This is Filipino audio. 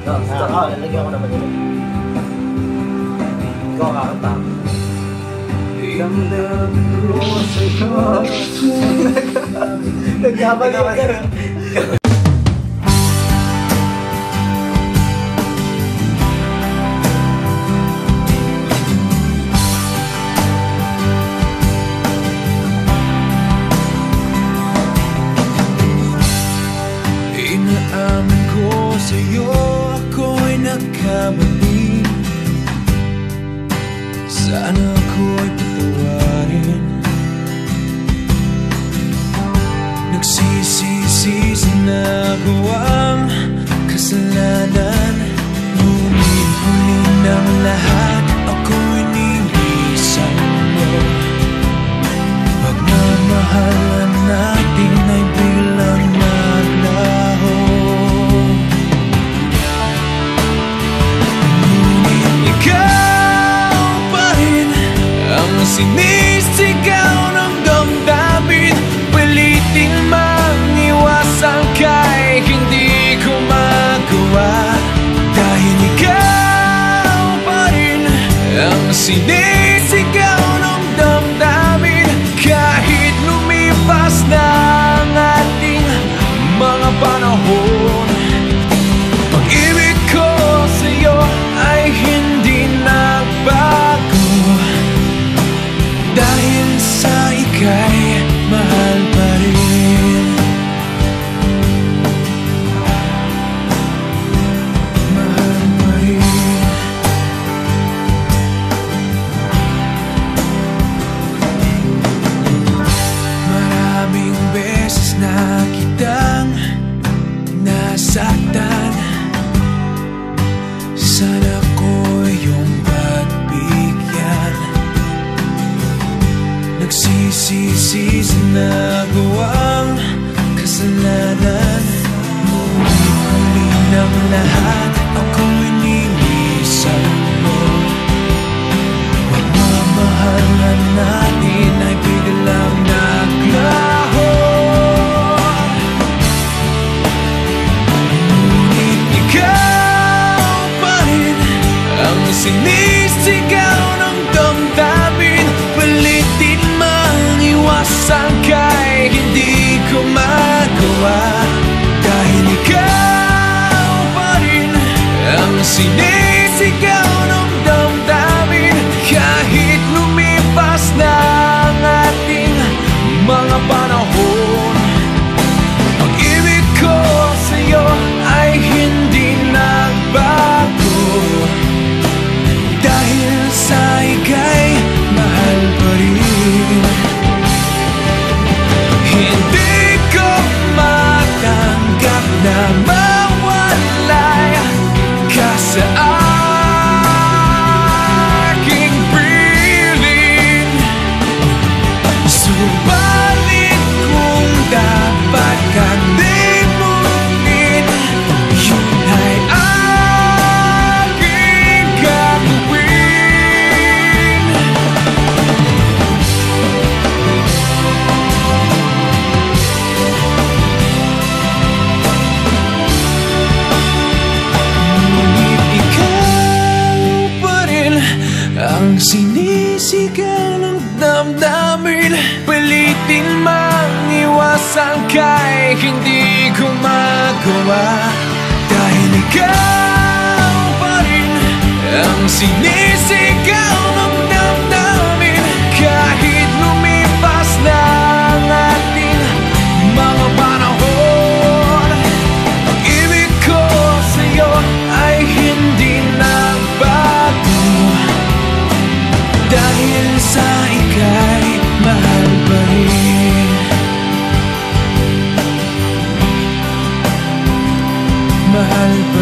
Lalagyan ko naman yun. Ikaw kakanta. Damdamin ko sa'yo. Nagkabalik ka. Inaamin ko sa'yo, ako'y nagkamali. Sana ako'y patawarin. Nagsisisi sa nagawang kasalanan. Ngunit huli ng lahat, ako'y nilisan mo. Pagmamahalan natin ay biglang naglaho. Ngunit ikaw pa rin ang sinisigaw ng damdamin. Pilitin mang iwasan ka'y hindi ko magawa. Dahil ikaw pa rin ang sinisigaw ng damdamin. Kahit lumipas na ang ating mga panahon, pag-ibig ko sa'yo ay hindi nagbago. Dahil sa ika'y mahal pa rin. Mahal pa rin. Maraming beses na kitang nasaktan. Sana ko yung pagbigyan. Nagsisisi sa nagawang kasalanan. Ngunit huli ng lahat, ako'y nilisan mo. Pagmamahalan natin ay biglang naglaho. Ngunit ikaw pa rin ang sinisigaw ng damdamin. Pilitin mang iwasan ka'y hindi ko magawa. Dahil ikaw pa rin ang sinisigaw ng damdamin. Kahit lumipas na ang ating mga panahon, pag-ibig ko sa'yo ay hindi nagbago. Dahil sa ika'y mahal pa rin. Hindi ko matanggap na mawalay ka sa aking piling. Subalit kung dapat kang limutin, yun ay aking gagawin. Ngunit ikaw pa rin ang sinisigaw ng damdamin. Pilitin mang iwasan ka'y hindi ko magawa. Dahil ikaw pa rin ang sinisigaw ng damdamin. Kahit lumipas na ang ating mga panahon, pag-ibig ko sa'yo ay hindi nagbago. Dahil sa ika'y mahal pa rin. Mahal pa